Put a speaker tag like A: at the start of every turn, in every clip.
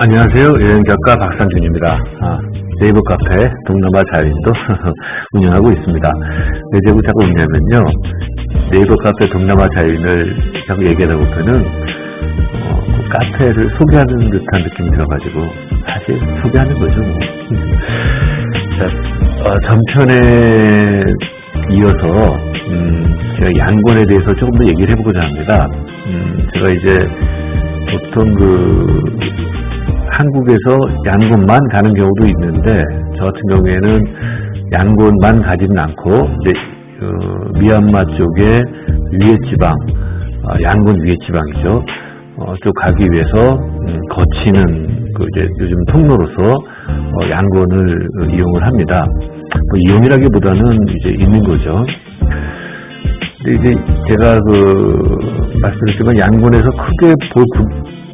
A: 안녕하세요. 여행작가 박상준입니다. 네이버 카페 동남아 자유인도 운영하고 있습니다. 왜 자꾸 웃냐면요. 네이버 카페 동남아 자유인을 자꾸 얘기하다 보면은 그 카페를 소개하는 듯한 느낌이 들어가지고 사실 소개하는 거죠. 뭐. 자, 전편에 이어서 제가 양곤에 대해서 조금 더 얘기를 해보고자 합니다. 제가 이제 보통 한국에서 양곤만 가는 경우도 있는데 저 같은 경우에는 양곤만 가지는 않고 미얀마 쪽에 위에지방, 양곤 위에지방이죠. 쪽 가기 위해서 거치는 이제 요즘 통로로서 양곤을 이용을 합니다. 뭐 이용이라기보다는 이제 있는 거죠. 근데 이제 제가 말씀드렸지만 양곤에서 크게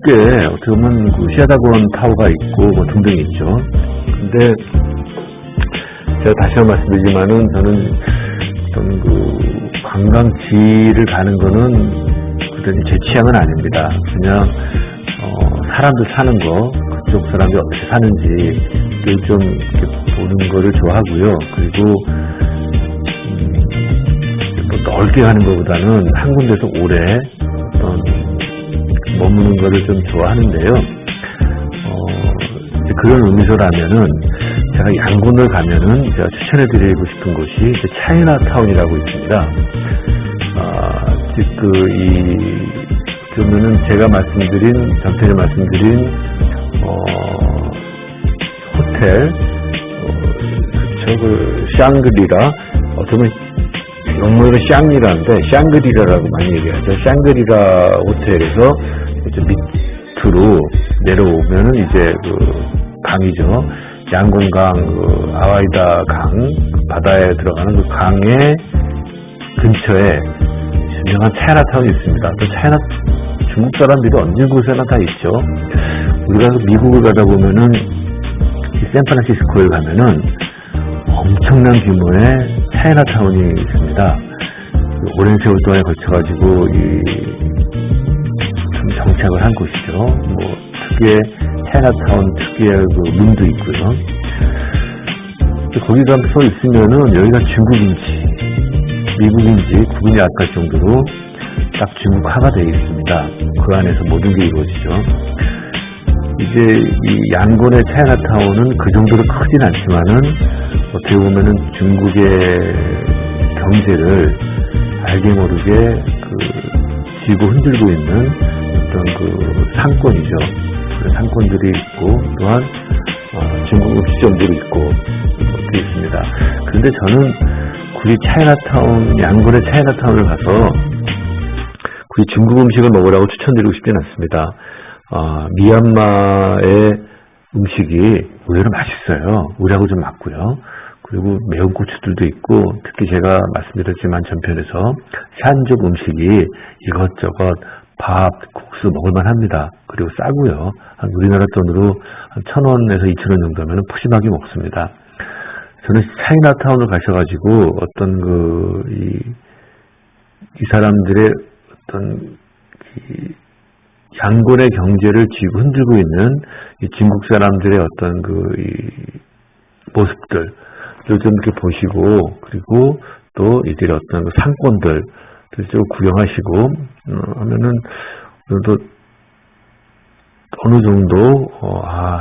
A: 어떻게 보면 시아다곤 타워가 있고 뭐 등등이 있죠. 근데 제가 다시 한번 말씀드리지만은 저는 어떤 관광지를 가는 거는 그다지 제 취향은 아닙니다. 그냥 사람들 사는 거, 그쪽 사람들이 어떻게 사는지를 좀 이렇게 보는 거를 좋아하고요. 그리고 뭐 넓게 가는 것보다는 한 군데서 오래 머무는 거를 좀 좋아하는데요. 그런 의미서라면은 제가 양곤을 가면은 제가 추천해드리고 싶은 곳이 차이나타운이라고 있습니다. 그러면은 제가 전편에 말씀드린 호텔, 샹그리라, 어쩌면 영문으로 샹리라인데 샹그리라라고 많이 얘기하죠. 샹그리라 호텔에서 이제 밑으로 내려오면은 이제 강이죠. 양곤강 아와이다 강 바다에 들어가는 그 강의 근처에 유명한 차이나타운이 있습니다. 중국 사람들이 어느 곳에나 다 있죠. 우리가 미국을 가다 보면은 샌프란시스코에 가면은 엄청난 규모의 차이나타운이 있습니다. 오랜 세월 동안에 걸쳐가지고 좀 정착을 한 곳이죠. 뭐 특유의 차이나타운 특유의 문도 있고요. 거기 가서 있으면은 여기가 중국인지 미국인지 구분이 안 갈 정도로 딱 중국화가 되어 있습니다. 그 안에서 모든 게 이루어지죠. 이제 이 양곤의 차이나타운은 그 정도로 크진 않지만은 어떻게 보면은 중국의 경제를 알게 모르게 쥐고 흔들고 있는 어떤 상권이죠. 상권들이 있고 또한 중국 음식점들이 있고 그렇게 있습니다. 그런데 저는 굳이 양곤의 차이나타운을 가서 굳이 중국 음식을 먹으라고 추천드리고 싶진 않습니다. 미얀마의 음식이 의외로 맛있어요. 우리하고 좀 맞고요. 그리고 매운 고추들도 있고 특히 제가 말씀드렸지만 전편에서 샨족 음식이 이것저것 밥, 국수 먹을만 합니다. 그리고 싸고요. 한 우리나라 돈으로 한 1,000원에서 2,000원 정도면 푸짐하게 먹습니다. 저는 차이나타운을 가셔가지고 어떤 이 사람들의 어떤 양곤의 경제를 쥐고 흔들고 있는 이 중국 사람들의 어떤 모습들을 좀 이렇게 보시고 그리고 또 이들의 어떤 상권들 좀 구경하시고 하면은 어느 정도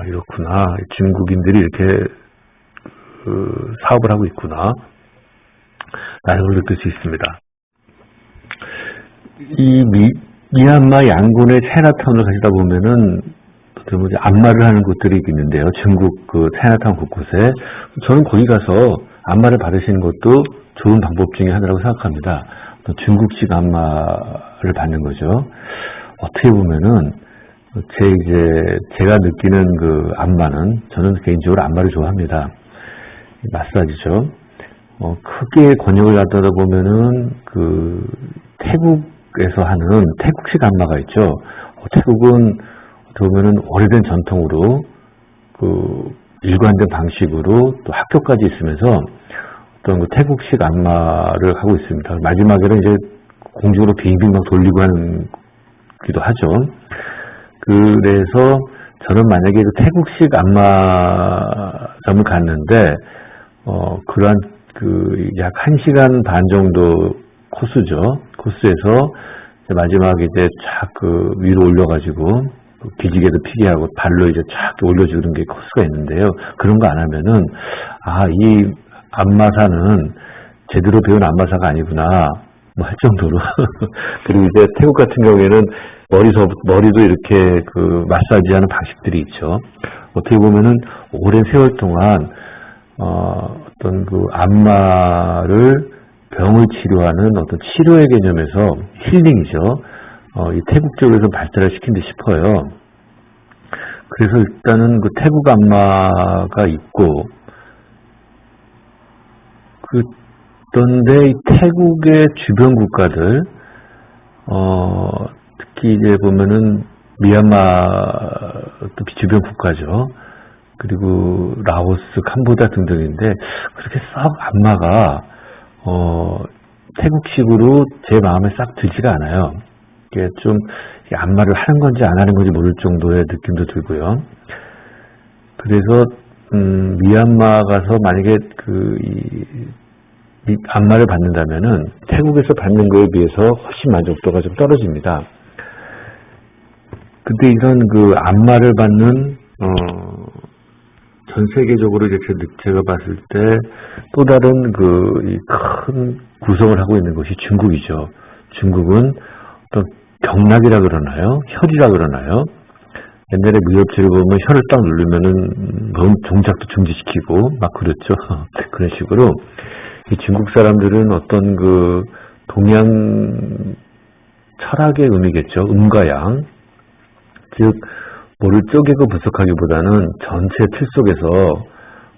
A: 이렇구나 중국인들이 이렇게 사업을 하고 있구나 라는 걸 느낄 수 있습니다. 이 미얀마 양곤의 차이나타운을 가시다 보면은 안마를 하는 곳들이 있는데요. 중국 차이나타운 곳곳에 저는 거기 가서 안마를 받으시는 것도 좋은 방법 중에 하나라고 생각합니다. 중국식 안마를 받는 거죠. 어떻게 보면은 제가 느끼는 안마는 저는 개인적으로 안마를 좋아합니다. 마사지죠. 크게 권역을 하다 보면은 태국에서 하는 태국식 안마가 있죠. 태국은 어떻게 보면은 오래된 전통으로 일관된 방식으로 또 학교까지 있으면서 어떤 태국식 안마를 하고 있습니다. 마지막에는 이제 공중으로 빙빙 막 돌리고 하는 기도 하죠. 그래서 저는 만약에 그 태국식 안마점을 갔는데, 그러한 약 1시간 반 정도 코스죠. 코스에서 마지막에 이제 쫙 위로 올려가지고, 기지개도 피게 하고, 발로 이제 쫙 올려주는 게 코스가 있는데요. 그런 거 안 하면은, 이 안마사는 제대로 배운 안마사가 아니구나, 뭐 할 정도로. 그리고 이제 태국 같은 경우에는 머리도 이렇게 마사지하는 방식들이 있죠. 어떻게 보면은 오랜 세월 동안, 어떤 안마를 병을 치료하는 어떤 치료의 개념에서 힐링이죠. 이 태국 쪽에서 발달을 시킨 듯 싶어요. 그래서 일단은 태국 안마가 있고, 그런데 이 태국의 주변 국가들, 특히 이제 보면은 미얀마 또 주변 국가죠. 그리고 라오스, 캄보디아 등등인데 그렇게 썩 안마가 태국식으로 제 마음에 싹 들지가 않아요. 이게 좀 안마를 하는 건지 안 하는 건지 모를 정도의 느낌도 들고요. 그래서 미얀마 가서 만약에 이 안마를 받는다면은 태국에서 받는 거에 비해서 훨씬 만족도가 좀 떨어집니다. 근데 이런 안마를 받는 전 세계적으로 이제 제가 봤을 때 또 다른 이 큰 구성을 하고 있는 것이 중국이죠. 중국은 어떤 경락이라 그러나요? 혈이라 그러나요? 옛날에 무협지를 보면 혈을 딱 누르면은 동작도 중지시키고 막 그랬죠. 그런 식으로 이 중국 사람들은 어떤 동양 철학의 의미겠죠. 음과 양. 즉 뭐를 쪼개고 분석하기보다는 전체 틀 속에서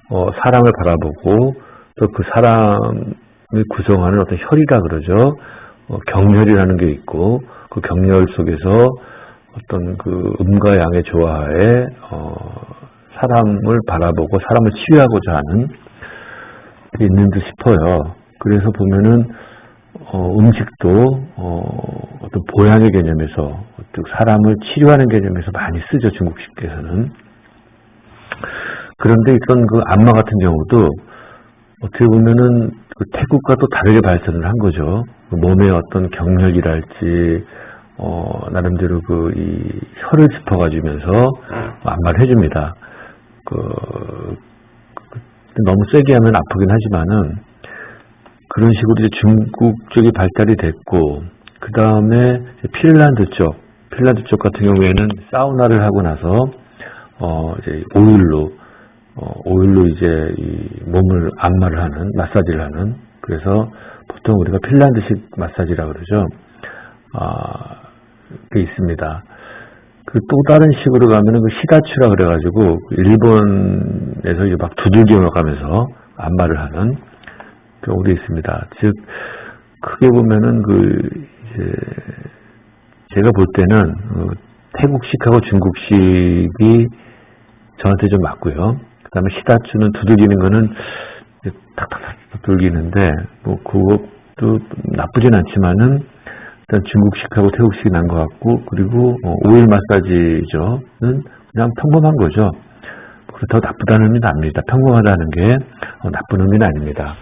A: 사람을 바라보고 또 그 사람을 구성하는 어떤 혈이라 그러죠. 경혈이라는 게 있고 그 경혈 속에서 어떤 음과 양의 조화에 사람을 바라보고 사람을 치유하고자 하는 게 있는 듯 싶어요. 그래서 보면은 음식도 어떤 보양의 개념에서 즉 사람을 치료하는 개념에서 많이 쓰죠. 중국식에서는. 그런데 이런 안마 같은 경우도 어떻게 보면은 태국과 또 다르게 발전을 한 거죠. 몸의 어떤 경혈이랄지 나름대로 이 혈을 짚어가지면서 안마를 해줍니다. 너무 세게 하면 아프긴 하지만은 그런 식으로 이제 중국 쪽이 발달이 됐고, 그 다음에 핀란드 쪽 같은 경우에는 사우나를 하고 나서 이제 오일로 이제 이 몸을 안마를 하는, 마사지를 하는, 그래서 보통 우리가 핀란드식 마사지라고 그러죠. 그게 있습니다. 또 다른 식으로 가면은 시다추라 그래가지고 일본에서 이제 막 두들겨 가면서 안마를 하는 경우도 있습니다. 즉 크게 보면은 이제 제가 볼 때는 태국식하고 중국식이 저한테 좀 맞고요. 그 다음에 시다추는 두들기는 거는 탁탁탁 두들기는데 뭐 그것도 나쁘진 않지만은 일단 중국식하고 태국식이 난 것 같고, 그리고 오일 마사지는 그냥 평범한 거죠. 그렇다고 나쁘다는 의미는 아닙니다. 평범하다는 게 나쁜 의미는 아닙니다.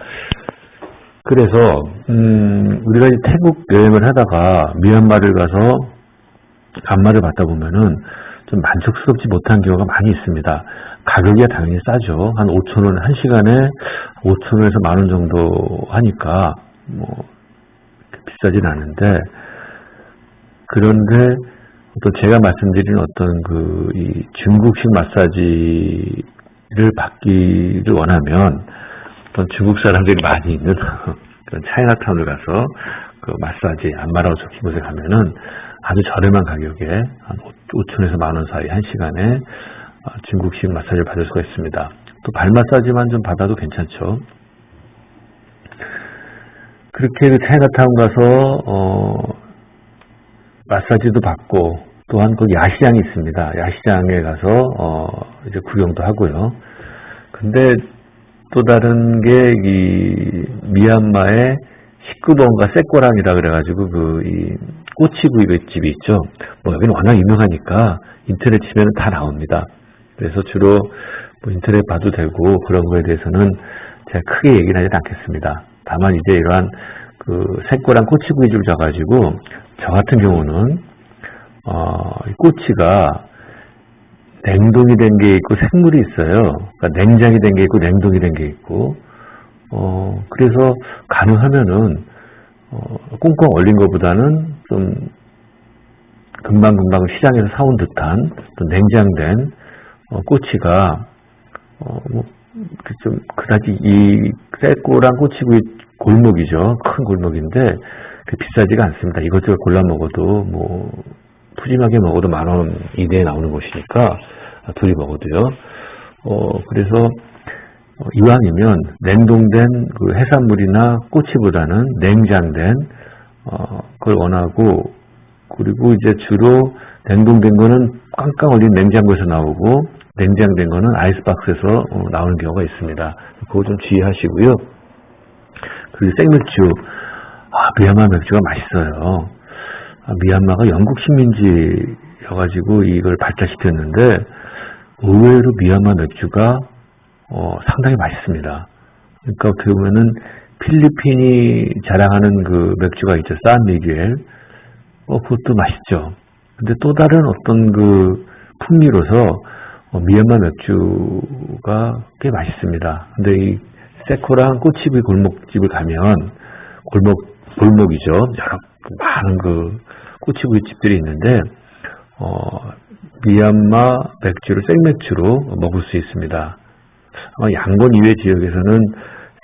A: 그래서 우리가 이제 태국 여행을 하다가 미얀마를 가서 안마를 받다 보면은 좀 만족스럽지 못한 경우가 많이 있습니다. 가격이 당연히 싸죠. 한 5,000원, 1시간에 5,000원에서 10,000원 정도 하니까 뭐 비싸진 않은데, 그런데 또 제가 말씀드린 어떤 이 중국식 마사지를 받기를 원하면 어떤 중국 사람들이 많이 있는 그런 차이나타운을 가서 마사지 안마라고 적힌 곳에 가면은 아주 저렴한 가격에 한 5,000원에서 10,000원 사이 1시간에 중국식 마사지를 받을 수가 있습니다. 또 발 마사지만 좀 받아도 괜찮죠. 그렇게 차이나타운 가서 마사지도 받고, 또한 야시장이 있습니다. 야시장에 가서 이제 구경도 하고요. 근데 또 다른 게 이 미얀마의 19번가 쇠꼬랑이라 그래가지고 이 꼬치구이집이 있죠. 뭐 여기는 워낙 유명하니까 인터넷 치면 다 나옵니다. 그래서 주로 뭐 인터넷 봐도 되고 그런 거에 대해서는 제가 크게 얘기는 하지 않겠습니다. 다만 이제 이러한 그 쇠꼬랑 꼬치구이집을 잡아가지고 저 같은 경우는 이 꼬치가 냉동이 된 게 있고 생물이 있어요. 그러니까 냉장이 된 게 있고 냉동이 된 게 있고 그래서 가능하면은 꽁꽁 얼린 것보다는 좀 금방금방 시장에서 사온 듯한 또 냉장된 꼬치가 좀 그다지 이 쇠꼬랑 꼬치구이 골목이죠. 큰 골목인데 비싸지가 않습니다. 이것저것 골라 먹어도 뭐 푸짐하게 먹어도 10,000원 이내에 나오는 곳이니까 둘이 먹어도요. 그래서 이왕이면 냉동된 그 해산물이나 꼬치보다는 냉장된 걸 원하고, 그리고 이제 주로 냉동된 거는 깡깡 얼린 냉장고에서 나오고 냉장된 거는 아이스박스에서 나오는 경우가 있습니다. 그거 좀 주의하시고요. 그리고 생맥주, 미얀마 맥주가 맛있어요. 미얀마가 영국 식민지여가지고 이걸 발달시켰는데 의외로 미얀마 맥주가 상당히 맛있습니다. 그러니까 어떻게 보면은 필리핀이 자랑하는 그 맥주가 있죠. 산미겔. 그것도 맛있죠. 근데 또 다른 어떤 그 풍미로서 미얀마 맥주가 꽤 맛있습니다. 근데 이 쇠꼬랑 꼬치구이 골목집을 가면 골목이죠. 여러 많은 그 꼬치구이 집들이 있는데 미얀마 맥주를 생맥주로 먹을 수 있습니다. 아마 양곤 이외 지역에서는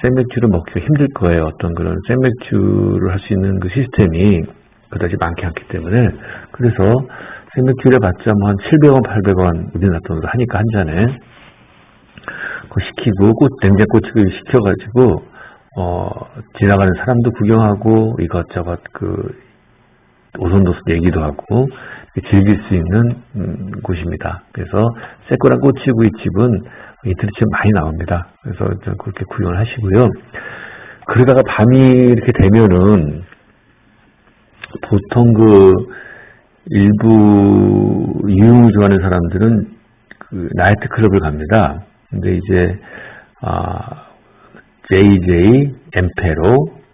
A: 생맥주를 먹기가 힘들 거예요. 어떤 그런 생맥주를 할 수 있는 그 시스템이 그다지 많지 않기 때문에. 그래서 생맥주를 받자 뭐 한 700원, 800원 우리나라 돈으로 하니까 한 잔에 그거 시키고 냉장 꼬치구이 시켜가지고 지나가는 사람도 구경하고 이것저것 그 오손도손 얘기도 하고 즐길 수 있는 곳입니다. 그래서 쇠꼬랑 꼬치구이 집은 인터넷에 많이 나옵니다. 그래서 그렇게 구경을 하시고요. 그러다가 밤이 이렇게 되면은 보통 그 일부 유흥을 좋아하는 사람들은 그 나이트 클럽을 갑니다. 근데 이제 JJ, 엠페로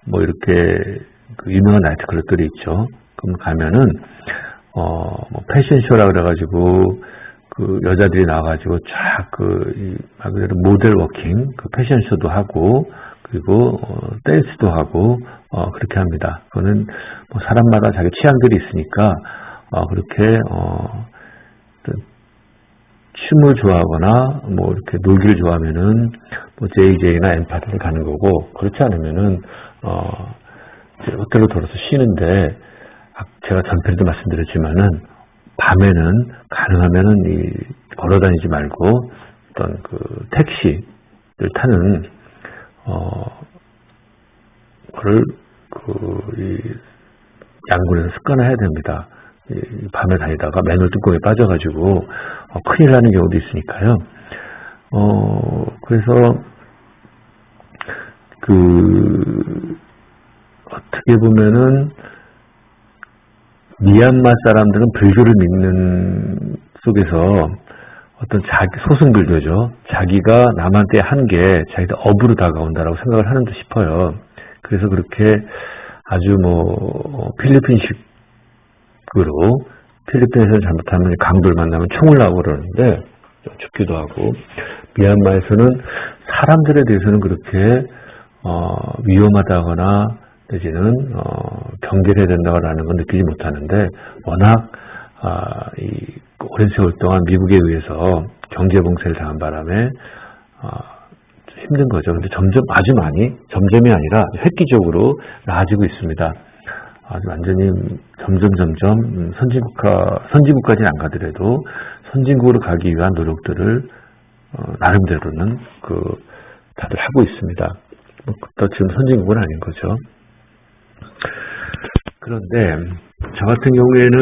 A: 뭐 이렇게 그 유명한 나이트 클럽들이 있죠. 그럼 가면은 뭐 패션쇼라 그래가지고 그 여자들이 나와가지고 쫙 말 그대로 모델 워킹 그 패션쇼도 하고 그리고 댄스도 하고 그렇게 합니다. 그거는 뭐 사람마다 자기 취향들이 있으니까 그렇게 춤을 좋아하거나 뭐 이렇게 놀기를 좋아하면은 뭐 JJ나 엠파를 가는 거고, 그렇지 않으면은 호텔로 돌아서 쉬는데, 제가 전편에도 말씀드렸지만은 밤에는 가능하면은 걸어다니지 말고 어떤 그 택시를 타는 거를 양곤에서 습관화해야 됩니다. 밤에 다니다가 맨홀 뚜껑에 빠져가지고 큰일 나는 경우도 있으니까요. 그래서 어떻게 보면은 미얀마 사람들은 불교를 믿는 속에서 어떤 소승불교죠. 자기가 남한테 한 게 자기들 업으로 다가온다라고 생각을 하는 듯 싶어요. 그래서 그렇게 아주 뭐 필리핀식으로, 필리핀에서 잘못하면 강도를 만나면 총을 나오고 그러는데 좀 죽기도 하고, 미얀마에서는 사람들에 대해서는 그렇게 위험하다거나 내지는 경계를 해야 된다라는 건 느끼지 못하는데, 워낙 오랜 세월 동안 미국에 의해서 경제봉쇄를 당한 바람에 힘든 거죠. 근데 점점 아주 많이, 점점이 아니라 획기적으로 나아지고 있습니다. 아주 완전히 점점 선진국까지는 안 가더라도 선진국으로 가기 위한 노력들을 나름대로는 다들 하고 있습니다. 또 지금 선진국은 아닌 거죠. 그런데 저 같은 경우에는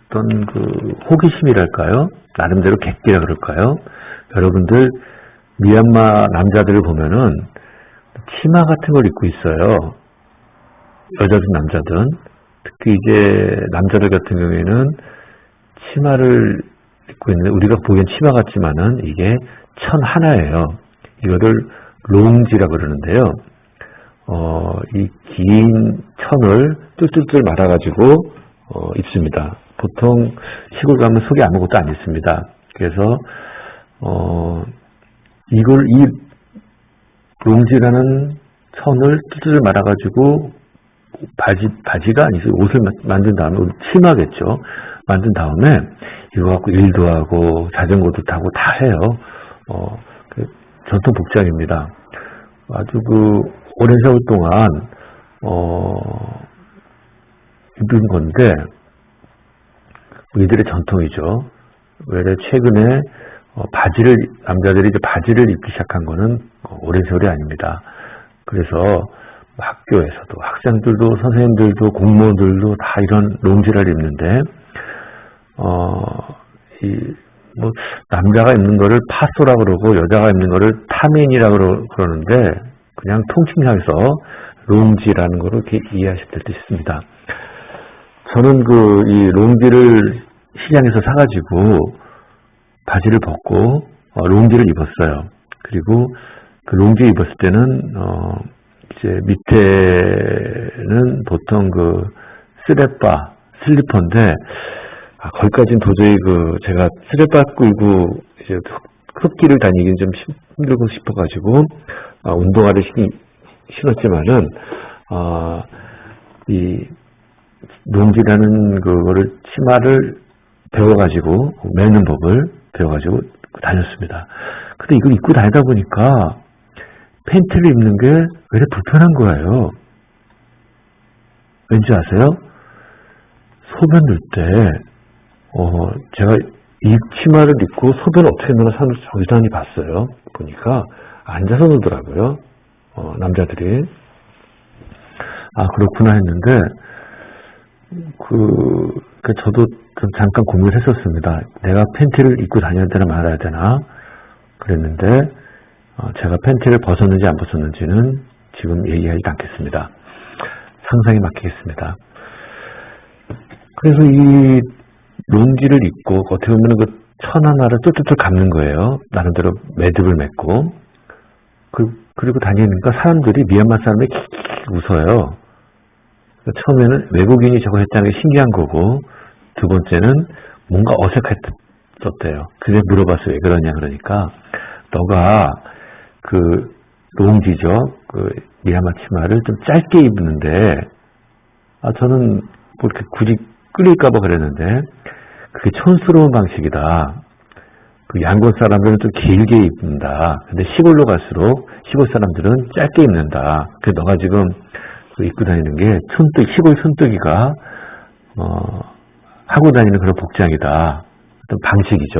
A: 어떤 호기심이랄까요? 나름대로 객기라 그럴까요? 여러분들 미얀마 남자들을 보면은 치마 같은 걸 입고 있어요. 여자든 남자든, 특히 이제 남자들 같은 경우에는 치마를 입고 있는데, 우리가 보기엔 치마 같지만은 이게 천 하나예요. 이거를 롱지라 그러는데요. 이 긴 천을 뚫뚫뚫 말아가지고 입습니다. 보통 시골 가면 속에 아무것도 안 있습니다. 그래서 이 롱지라는 천을 뚫뚫 말아가지고 바지가 아니죠. 옷을 만든 다음에, 치마겠죠. 만든 다음에 이거 갖고 일도 하고 자전거도 타고 다 해요. 전통 복장입니다. 아주 오랜 세월 동안 입은 건데, 이들의 전통이죠. 왜냐면 최근에 남자들이 이제 바지를 입기 시작한 거는 오랜 세월이 아닙니다. 그래서 학교에서도, 학생들도, 선생님들도, 공무원들도 다 이런 롱지를 입는데, 남자가 입는 거를 파소라 그러고, 여자가 입는 거를 타민이라 그러는데, 그냥 통칭해서 롱지라는 거로 이렇게 이해하실 때도 있습니다. 저는 이 롱지를 시장에서 사가지고 바지를 벗고 롱지를 입었어요. 그리고 그 롱지 입었을 때는 이제 밑에는 보통 슬리퍼인데, 거기까지는 도저히 제가 스레빠 끌고 이제 흙길을 다니긴 좀 힘들고 싶어가지고 운동화를 신었지만은 이 롱지라는 그거를 치마를 배워가지고 매는 법을 배워가지고 다녔습니다. 근데 이걸 입고 다니다 보니까 팬티를 입는 게 왜 이렇게 불편한 거예요. 왠지 아세요? 소변 넣을 때 제가 이 치마를 입고 소변을 어떻게 넣나 유단히 봤어요. 보니까 앉아서 넣더라고요. 남자들이. 그렇구나 했는데, 저도 좀 잠깐 고민을 했었습니다. 내가 팬티를 입고 다녀야 되나 말아야 되나 그랬는데, 제가 팬티를 벗었는지 안 벗었는지는 지금 얘기하지 않겠습니다. 상상에 맡기겠습니다. 그래서 이 롱지를 입고 어떻게 보면 천 하나를 뚫뚫뚫 감는 거예요. 나름대로 매듭을 맺고. 그리고 다니니까 사람들이, 미얀마 사람들이 킥킥 웃어요. 처음에는 외국인이 저거 했다는 게 신기한 거고, 두 번째는 뭔가 어색했었대요. 그래서 물어봤어요. 왜 그러냐 그러니까, 너가 롱지죠. 미얀마 치마를 좀 짧게 입는데, 저는 뭐 이렇게 굳이 끌릴까봐 그랬는데, 그게 촌스러운 방식이다. 양곤 사람들은 좀 길게 입는다. 근데 시골로 갈수록 시골 사람들은 짧게 입는다. 그래서 너가 지금 입고 다니는 게 시골 촌뜨기가 하고 다니는 그런 복장이다. 어떤 방식이죠.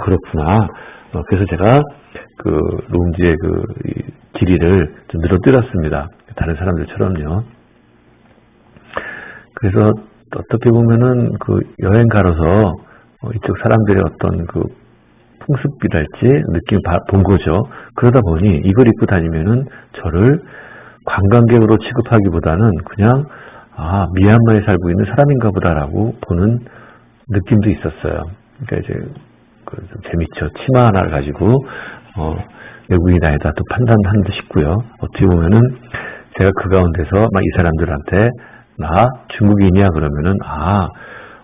A: 그렇구나. 그래서 제가 롱지의 길이를 좀 늘어뜨렸습니다. 다른 사람들처럼요. 그래서 어떻게 보면은 여행 가로서 이쪽 사람들의 어떤 풍습이랄지 느낌 본 거죠. 그러다 보니 이걸 입고 다니면은 저를 관광객으로 취급하기보다는 그냥 미얀마에 살고 있는 사람인가 보다라고 보는 느낌도 있었어요. 그러니까 이제 좀 재밌죠. 치마 하나를 가지고 외국인이 아니다 또 판단한 듯 싶고요. 어떻게 보면은 제가 그 가운데서 막 이 사람들한테 나 중국인이야 그러면은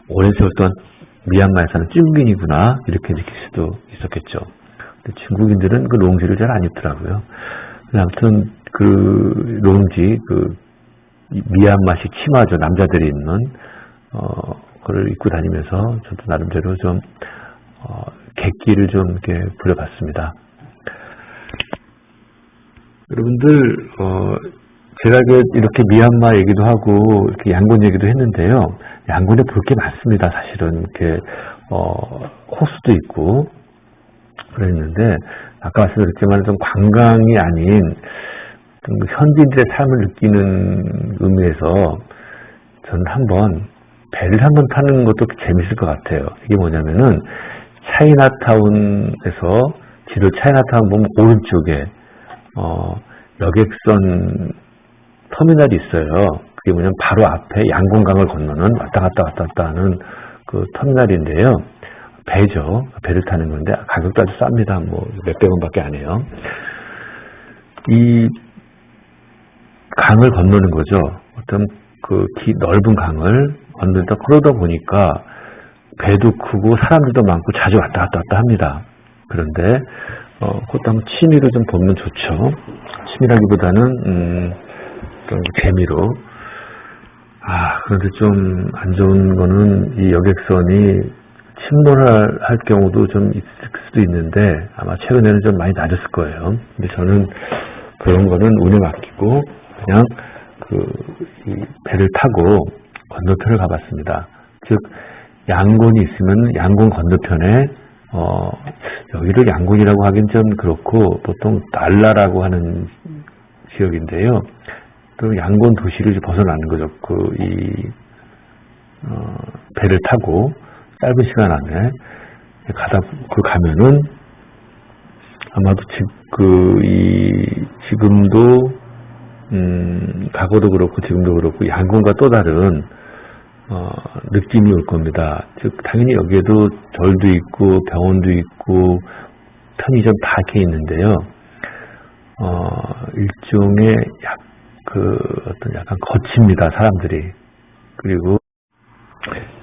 A: 오랜 세월 동안 미얀마에 사는 중국인이구나 이렇게 느낄 수도 있었겠죠. 근데 중국인들은 롱지를 잘 안 입더라고요. 아무튼 롱지 미얀마식 치마죠. 남자들이 입는 그걸 입고 다니면서 저도 나름대로 좀 객기를 좀 이렇게 부려봤습니다. 여러분들 제가 이렇게 미얀마 얘기도 하고 이렇게 양곤 얘기도 했는데요. 양곤에 볼 게 많습니다. 사실은 이렇게 호수도 있고 그랬는데 아까 말씀드렸지만 좀 관광이 아닌 현지인들의 삶을 느끼는 의미에서 저는 배를 한번 타는 것도 재밌을 것 같아요. 이게 뭐냐면은 차이나타운에서 지도 차이나타운 보면 오른쪽에 여객선 터미널이 있어요. 그게 뭐냐면 바로 앞에 양곤강을 건너는 왔다 갔다 하는 그 터미널인데요. 배죠. 배를 타는 건데 가격도 아주 쌉니다. 뭐 몇백 원밖에 안 해요. 이 강을 건너는 거죠. 어떤 그 넓은 강을 건너다 그러다 보니까 배도 크고 사람들도 많고 자주 왔다 갔다 합니다. 그런데 그것도 한번 취미로 좀 보면 좋죠. 취미라기보다는 좀 재미로. 그런데 좀 안 좋은 거는 이 여객선이 침몰할 경우도 좀 있을 수도 있는데 아마 최근에는 좀 많이 낮았을 거예요. 근데 저는 그런 거는 운에 맡기고 그냥 이 배를 타고 건너편을 가봤습니다. 즉 양곤이 있으면 양곤 건너편에 여기를 양곤이라고 하긴 좀 그렇고 보통 날라라고 하는 지역인데요. 또 양곤 도시를 벗어나는 거죠. 배를 타고 짧은 시간 안에 가면은 아마도 지금도 과거도 그렇고 지금도 그렇고 양곤과 또 다른 느낌이 올 겁니다. 즉 당연히 여기에도 절도 있고 병원도 있고 편의점 다 이렇게 있는데요. 일종의 약간 거칩니다, 사람들이. 그리고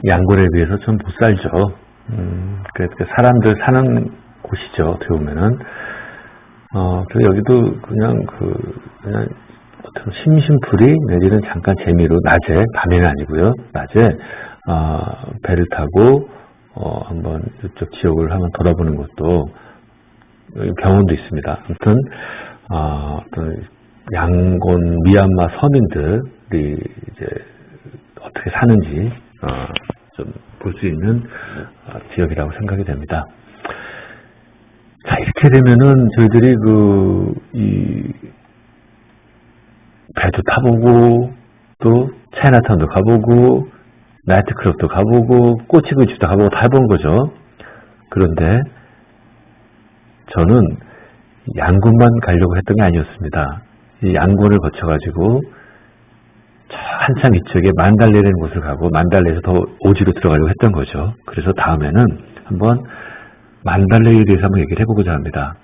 A: 양곤에 비해서 좀 못 살죠. 그러니까 사람들 사는 곳이죠, 어떻게 보면은. 그래서 여기도 그냥 어떤 심심풀이 내지는 잠깐 재미로 낮에, 밤에는 아니고요, 낮에 배를 타고 한번 이쪽 지역을 한번 돌아보는 것도, 여기 병원도 있습니다. 아무튼 어떤 양곤 미얀마 서민들이 이제 어떻게 사는지 좀 볼 수 있는 지역이라고 생각이 됩니다. 자, 이렇게 되면은 저희들이 배도 타보고 또 차이나타운도 가보고 나이트클럽도 가보고 꼬치구이집도 가보고 다 해본 거죠. 그런데 저는 양곤만 가려고 했던 게 아니었습니다. 이 양곤을 거쳐가지고 한참 이쪽에 만달레라는 곳을 가고 만달레에서 더 오지로 들어가려고 했던 거죠. 그래서 다음에는 한번 만달레에 대해서 한번 얘기를 해보고자 합니다.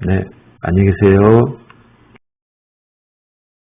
A: 네, 안녕히 계세요.